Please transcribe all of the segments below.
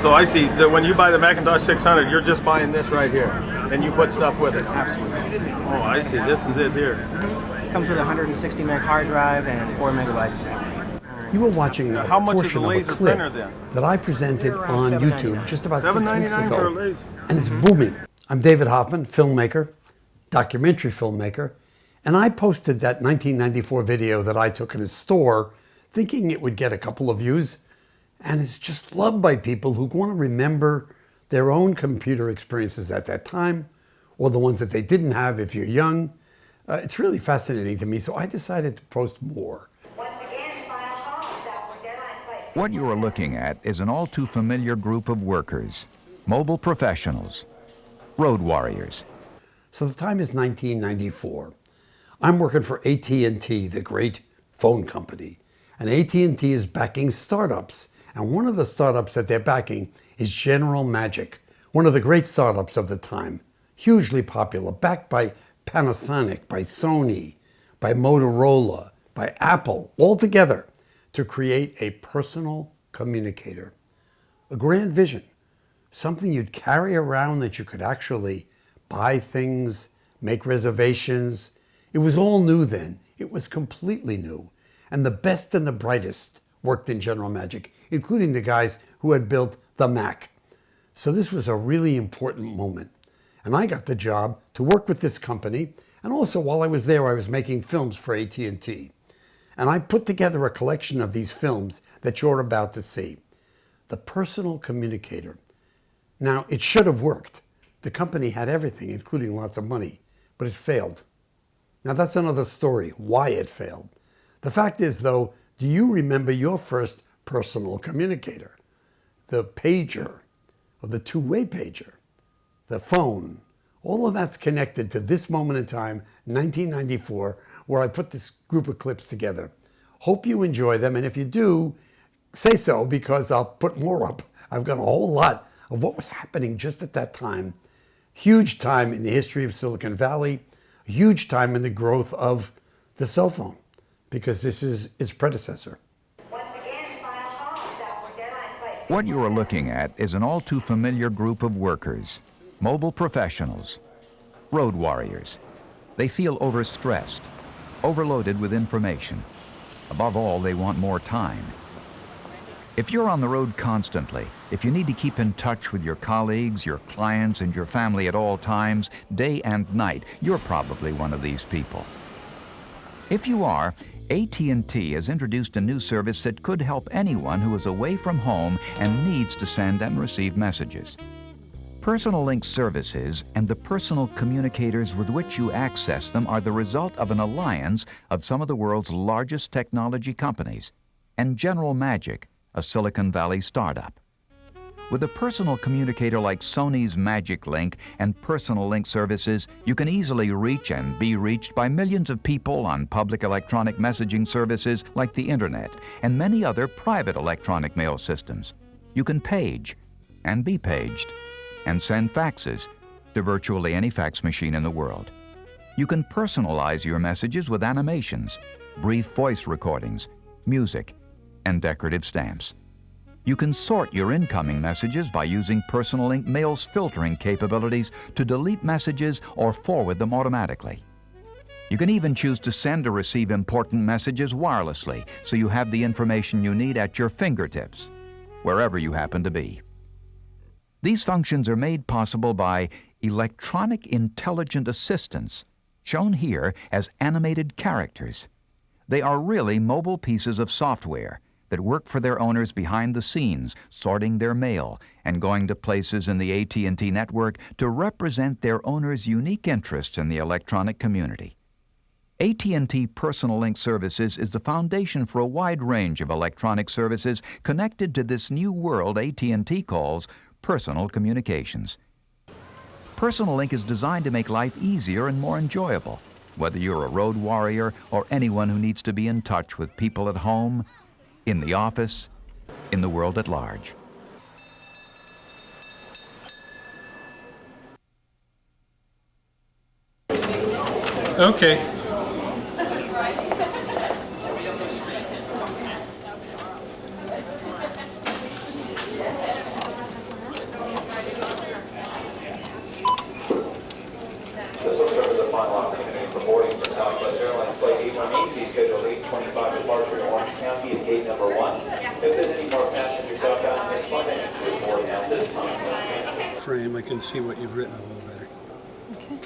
So I see that when you buy the Macintosh 600, you're just buying this right here, and you put stuff with it. Absolutely. Oh, I see. This is it here. Comes with a 160 meg hard drive and 4 megabytes of memory. You were watching How much is portion the of a laser clip printer then? that I presented on YouTube just about 6 weeks $7.99 ago. for a laser. And it's booming. I'm David Hoffman, filmmaker, documentary filmmaker, and I posted that 1994 video that I took in a store thinking it would get a couple of views, and it's just loved by people who want to remember their own computer experiences at that time, or the ones that they didn't have if you're young. It's really fascinating to me, so I decided to post more. What you are looking at is an all too familiar group of workers, mobile professionals, road warriors. So the time is 1994. I'm working for AT&T, the great phone company. And AT&T is backing startups. And one of the startups that they're backing is General Magic, one of the great startups of the time. Hugely popular, backed by Panasonic, by Sony, by Motorola, by Apple, all together to create a personal communicator. A grand vision, something you'd carry around that you could actually buy things, make reservations. It was all new then. It was completely new. And the best and the brightest worked in General Magic, including the guys who had built the Mac. So this was a really important moment. And I got the job to work with this company. And also while I was there, I was making films for AT&T. And I put together a collection of these films that you're about to see. The Personal Communicator. Now, it should have worked. The company had everything, including lots of money, but it failed. Now, that's another story, why it failed. The fact is, though, do you remember your first personal communicator? The pager, or the two-way pager, the phone. All of that's connected to this moment in time, 1994, where I put this group of clips together. Hope you enjoy them, and if you do, say so, because I'll put more up. I've got a whole lot of what was happening just at that time. Huge time in the history of Silicon Valley, a huge time in the growth of the cell phone, because this is its predecessor. What you are looking at is an all too familiar group of workers, mobile professionals, road warriors. They feel overstressed, overloaded with information. Above all, they want more time. If you're on the road constantly, if you need to keep in touch with your colleagues, your clients, and your family at all times, day and night, you're probably one of these people. If you are, AT&T has introduced a new service that could help anyone who is away from home and needs to send and receive messages. Personal Link services and the personal communicators with which you access them are the result of an alliance of some of the world's largest technology companies and General Magic, a Silicon Valley startup. With a personal communicator like Sony's Magic Link and Personal Link services, you can easily reach and be reached by millions of people on public electronic messaging services like the Internet and many other private electronic mail systems. You can page and be paged and send faxes to virtually any fax machine in the world. You can personalize your messages with animations, brief voice recordings, music, and decorative stamps. You can sort your incoming messages by using Personal Link Mail's filtering capabilities to delete messages or forward them automatically. You can even choose to send or receive important messages wirelessly, so you have the information you need at your fingertips, wherever you happen to be. These functions are made possible by electronic intelligent assistants, shown here as animated characters. They are really mobile pieces of software that work for their owners behind the scenes, sorting their mail and going to places in the AT&T network to represent their owners' unique interests in the electronic community. AT&T Personal Link Services is the foundation for a wide range of electronic services connected to this new world AT&T calls personal communications. Personal Link is designed to make life easier and more enjoyable, whether you're a road warrior or anyone who needs to be in touch with people at home, in the office, in the world at large. Okay. frame, I can see what you've written a little better. Okay.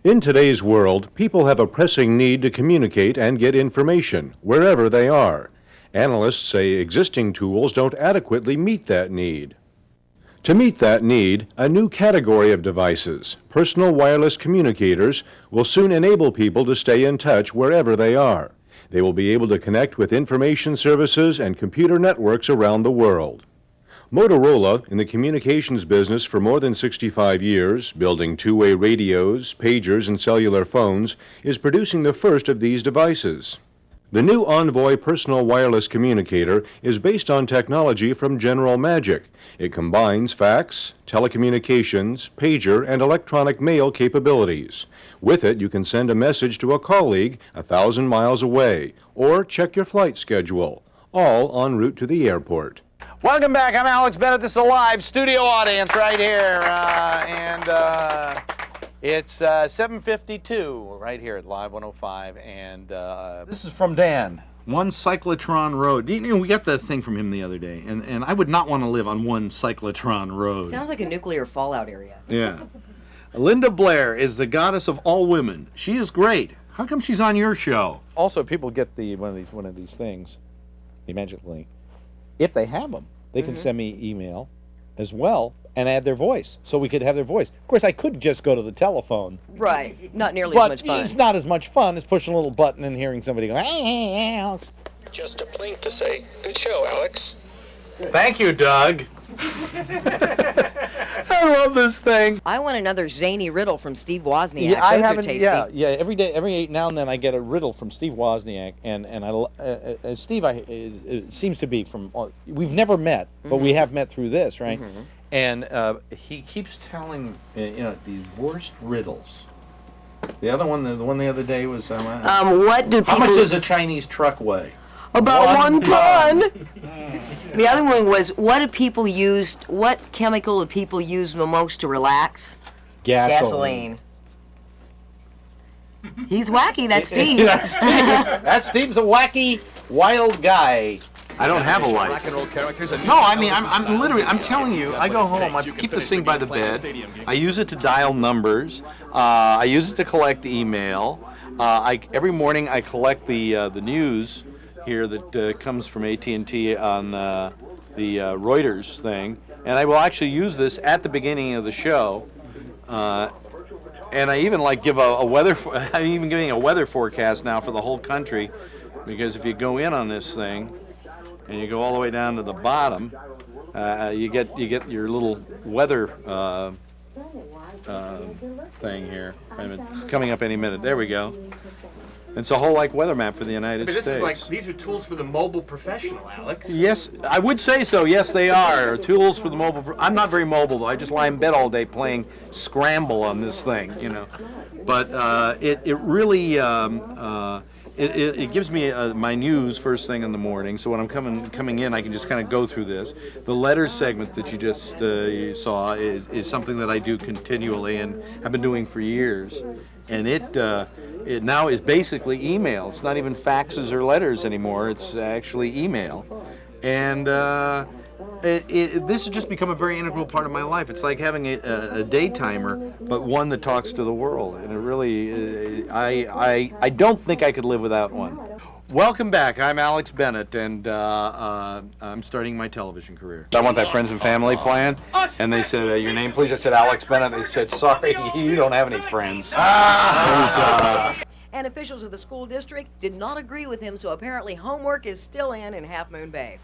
In today's world, people have a pressing need to communicate and get information, wherever they are. Analysts say existing tools don't adequately meet that need. To meet that need, a new category of devices, personal wireless communicators, will soon enable people to stay in touch wherever they are. They will be able to connect with information services and computer networks around the world. Motorola, in the communications business for more than 65 years, building two-way radios, pagers, and cellular phones, is producing the first of these devices. The new Envoy personal wireless communicator is based on technology from General Magic. It combines fax, telecommunications, pager, and electronic mail capabilities. With it, you can send a message to a colleague 1,000 miles away, or check your flight schedule, all en route to the airport. Welcome back. I'm Alex Bennett. This is a live studio audience right here. It's 7:52 right here at Live 105. And this is from Dan. One Cyclotron Road. You know, we got the thing from him the other day. And I would not want to live on one Cyclotron Road. Sounds like a nuclear fallout area. Yeah. Linda Blair is the goddess of all women. She is great. How come she's on your show? Also, people get one of these things, the Magic Link. If they have them, they can send me email as well and add their voice, so we could have their voice. Of course, I could just go to the telephone. Right. Not nearly as much fun. But it's not as much fun as pushing a little button and hearing somebody go, hey, Alex. Just a plink to say, good show, Alex. Thank you, Doug. I love this thing. I want another zany riddle from Steve Wozniak. Yeah, I Those haven't. are tasty. Yeah. Every now and then I get a riddle from Steve Wozniak, and Steve, it seems to be from. We've never met, but we have met through this, right? And he keeps telling these worst riddles. The other one, the one the other day was. What do people? How much does a Chinese truck weigh? About 1 ton. The other one was, what chemical do people use the most to relax? Gasoline. He's wacky, that's Steve. That Steve's a wacky, wild guy. I don't have a life. No, I mean, I'm literally, I'm telling you, I go home, I keep this thing by the bed, I use it to dial numbers, I use it to collect email, every morning I collect the news here that comes from AT&T on the Reuters thing, and I will actually use this at the beginning of the show, and I even give a weather. I'm even giving a weather forecast now for the whole country, because if you go in on this thing, and you go all the way down to the bottom, you get your little weather thing here. It's coming up any minute. There we go. It's a whole weather map for the United States. These are tools for the mobile professional, Alex. Yes, I would say so. Yes, they are tools for the mobile. I'm not very mobile though. I just lie in bed all day playing Scramble on this thing, But it really it gives me my news first thing in the morning. So when I'm coming in, I can just kind of go through this. The letters segment that you just you saw is something that I do continually and have been doing for years, and it now is basically email. It's not even faxes or letters anymore. It's actually email. And this has just become a very integral part of my life. It's like having a day timer, but one that talks to the world. And it really, I don't think I could live without one. Welcome back. I'm Alex Bennett, and I'm starting my television career. I want that friends and family plan, and they said, your name, please? I said, Alex Bennett. They said, sorry, you don't have any friends. And officials of the school district did not agree with him, so apparently homework is still in Half Moon Bay.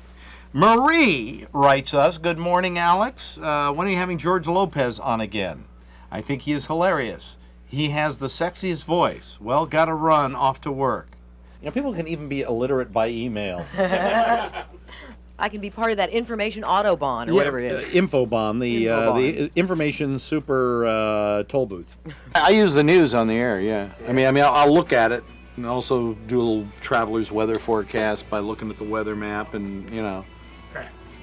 Marie writes us, good morning, Alex. When are you having George Lopez on again? I think he is hilarious. He has the sexiest voice. Well, gotta run off to work. People can even be illiterate by email. I can be part of that information Autobahn or whatever it is. Infobahn, the Infobahn. information super toll booth. I use the news on the air. Yeah. I mean, I'll look at it and also do a little traveler's weather forecast by looking at the weather map, and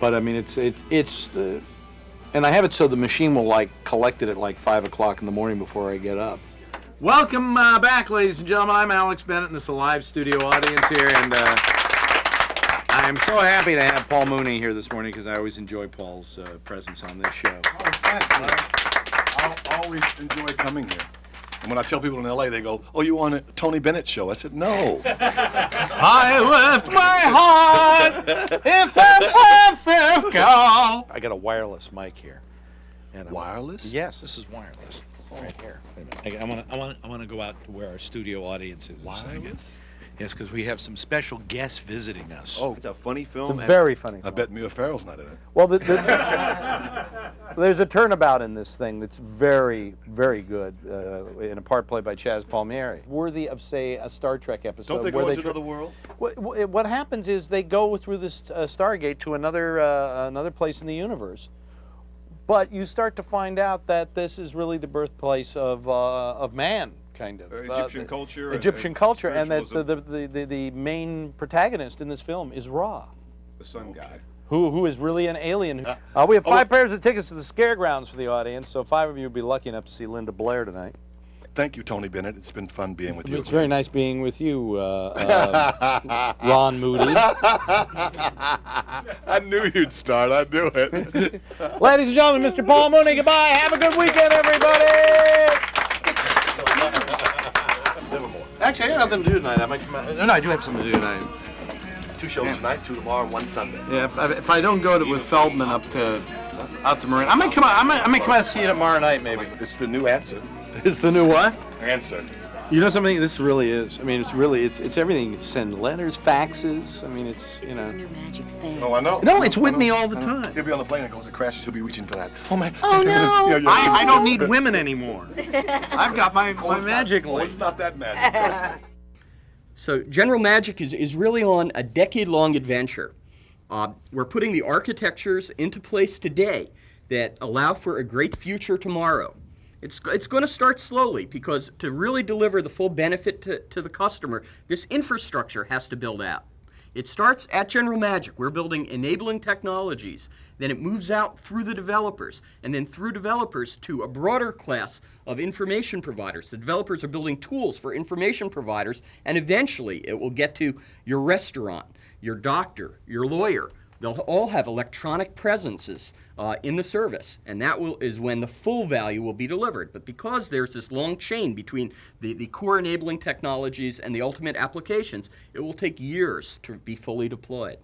But I mean, it's and I have it so the machine will collect it at 5 o'clock in the morning before I get up. Welcome back, ladies and gentlemen. I'm Alex Bennett, and this is a live studio audience here, and I am so happy to have Paul Mooney here this morning because I always enjoy Paul's presence on this show. Oh, thanks, man. I always enjoy coming here. And when I tell people in L.A., they go, "Oh, you on a Tony Bennett show?" I said, "No." I left my heart in San Francisco. I got a wireless mic here. And Wireless? Yes, this is wireless. Right here. Wait a minute. I want to go out to where our studio audience is. Wireless? Yes, because we have some special guests visiting us. Oh, It's a funny film. It's a very funny I film. bet Mia Farrow's not in it. Well, there's a turnabout in this thing that's very, very good, in a part played by Chaz Palmieri. Worthy of, say, a Star Trek episode. Don't they go into another world? What happens is they go through this Stargate to another place in the universe. But you start to find out that this is really the birthplace of man, kind of. Egyptian culture. Egyptian culture, and that spiritualism. the main protagonist in this film is Ra, The sun guy. who is really an alien. We have 5 pairs of tickets to the Scaregrounds for the audience, so 5 of you will be lucky enough to see Linda Blair tonight. Thank you, Tony Bennett. It's been fun being with you. It's very nice being with you, Ron Moody. I knew you'd start. I knew it. Ladies and gentlemen, Mr. Paul Mooney, goodbye. Have a good weekend, everybody. Actually, I got nothing to do tonight. No, I do have something to do tonight. 2 shows tonight, 2 tomorrow, and 1 Sunday. Yeah, if I don't go with Feldman out to Marin, I might come out. I might come out and see you tomorrow night, maybe. It's the new answer. It's the new what? Answer. You know something? This really is. I mean, it's everything. Send letters, faxes. I mean, it's It's a new magic thing. No, I know. No, it's with me all the time. He'll be on the plane and goes, it crashes. He'll be reaching for that. Oh, my. Oh, no. I don't need women anymore. I've got my magic Oh, lady. it's not that magic. Trust me. So General Magic is really on a decade-long adventure. We're putting the architectures into place today that allow for a great future tomorrow. It's going to start slowly because to really deliver the full benefit to the customer, this infrastructure has to build out. It starts at General Magic. We're building enabling technologies. Then it moves out through the developers, and then through developers to a broader class of information providers. The developers are building tools for information providers, and eventually it will get to your restaurant, your doctor, your lawyer. They'll all have electronic presences in the service, and that is when the full value will be delivered. But because there's this long chain between the core enabling technologies and the ultimate applications, it will take years to be fully deployed.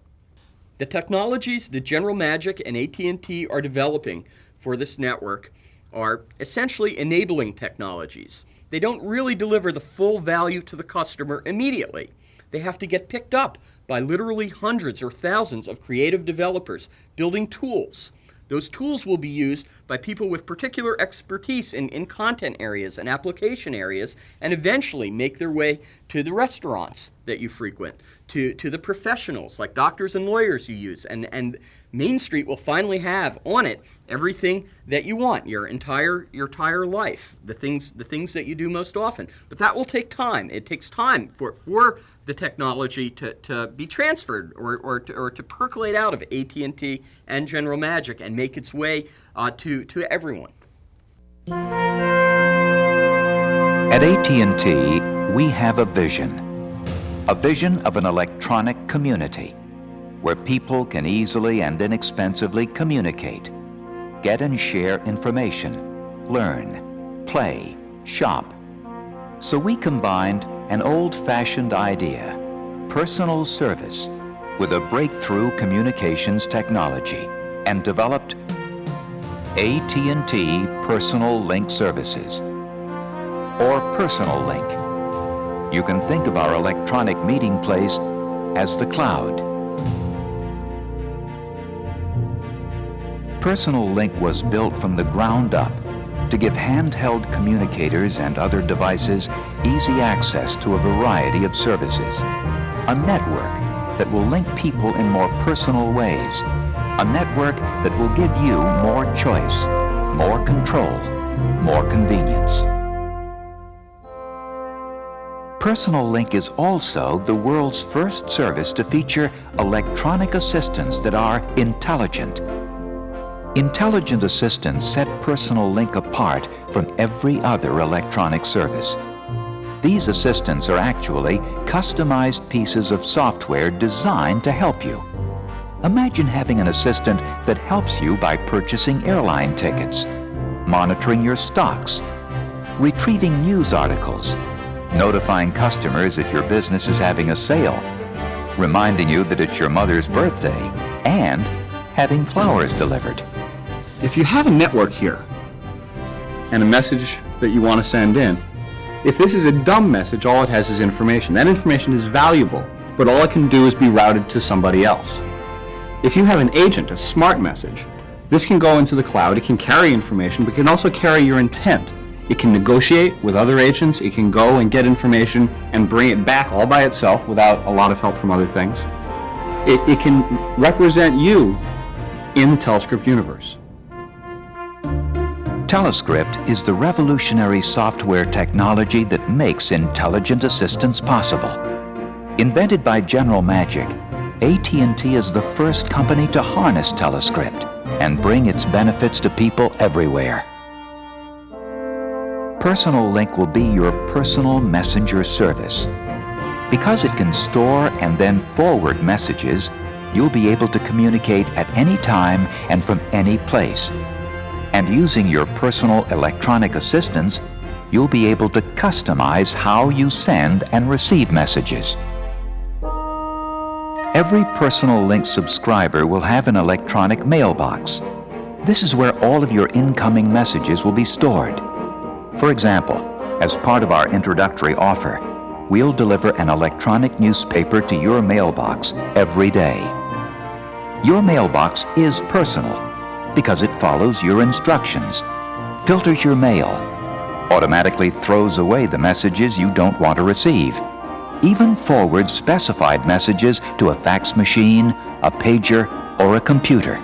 The technologies that General Magic and AT&T are developing for this network are essentially enabling technologies. They don't really deliver the full value to the customer immediately. They have to get picked up by literally hundreds or thousands of creative developers building tools. Those tools will be used by people with particular expertise in content areas and application areas, and eventually make their way to the restaurants that you frequent, to the professionals like doctors and lawyers you use, and Main Street will finally have on it everything that you want, your entire life, the things that you do most often. But that will take time. It takes time for the technology to be transferred or to percolate out of AT&T and General Magic and make its way to everyone. At AT&T, we have a vision of an electronic community where people can easily and inexpensively communicate, get and share information, learn, play, shop. So we combined an old-fashioned idea, personal service, with a breakthrough communications technology and developed AT&T Personal Link Services, or Personal Link. You can think of our electronic meeting place as the cloud. Personal Link was built from the ground up to give handheld communicators and other devices easy access to a variety of services. A network that will link people in more personal ways. A network that will give you more choice, more control, more convenience. Personal Link is also the world's first service to feature electronic assistants that are intelligent. Intelligent assistants set Personal Link apart from every other electronic service. These assistants are actually customized pieces of software designed to help you. Imagine having an assistant that helps you by purchasing airline tickets, monitoring your stocks, retrieving news articles, notifying customers that your business is having a sale, reminding you that it's your mother's birthday, and having flowers delivered. If you have a network here and a message that you want to send in, if this is a dumb message, all it has is information. That information is valuable, but all it can do is be routed to somebody else. If you have an agent, a smart message, this can go into the cloud, it can carry information, but it can also carry your intent. It can negotiate with other agents, it can go and get information and bring it back all by itself without a lot of help from other things. It can represent you in the Telescript universe. Telescript is the revolutionary software technology that makes intelligent assistance possible. Invented by General Magic, AT&T is the first company to harness Telescript and bring its benefits to people everywhere. Personal Link will be your personal messenger service. Because it can store and then forward messages, you'll be able to communicate at any time and from any place. And using your personal electronic assistants, you'll be able to customize how you send and receive messages. Every Personal Link subscriber will have an electronic mailbox. This is where all of your incoming messages will be stored. For example, as part of our introductory offer, we'll deliver an electronic newspaper to your mailbox every day. Your mailbox is personal because it follows your instructions, filters your mail, automatically throws away the messages you don't want to receive, even forwards specified messages to a fax machine, a pager, or a computer.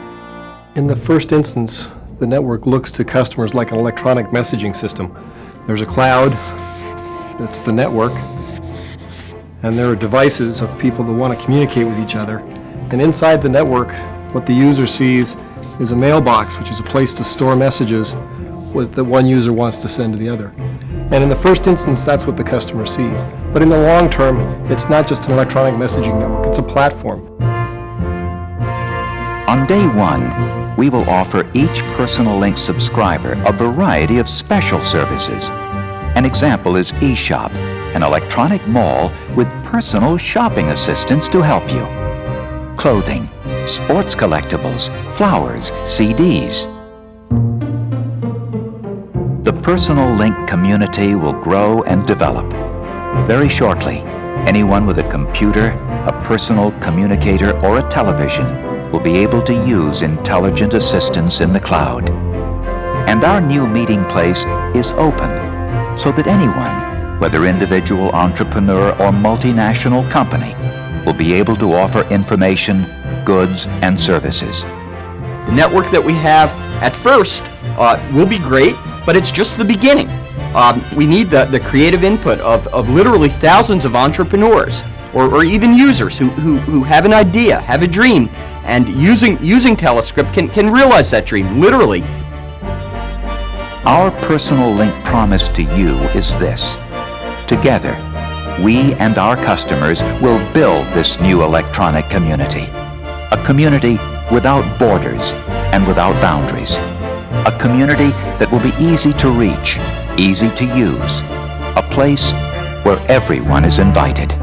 In the first instance, the network looks to customers like an electronic messaging system. There's a cloud, that's the network, and there are devices of people that want to communicate with each other. And inside the network, what the user sees is a mailbox, which is a place to store messages that one user wants to send to the other. And in the first instance, that's what the customer sees. But in the long term, it's not just an electronic messaging network, it's a platform. On day one, we will offer each Personal Link subscriber a variety of special services. An example is eShop, an electronic mall with personal shopping assistants to help you. Clothing, sports collectibles, flowers, CDs. The Personal Link community will grow and develop. Very shortly, anyone with a computer, a personal communicator, or a television will be able to use intelligent assistants in the cloud. And our new meeting place is open so that anyone, whether individual entrepreneur or multinational company, will be able to offer information, goods, and services. The network that we have at first will be great, but it's just the beginning. We need the creative input of literally thousands of entrepreneurs or even users who have an idea, have a dream, and using Telescript can realize that dream, literally. Our Personal Link promise to you is this. Together, we and our customers will build this new electronic community. A community without borders and without boundaries. A community that will be easy to reach, easy to use. A place where everyone is invited.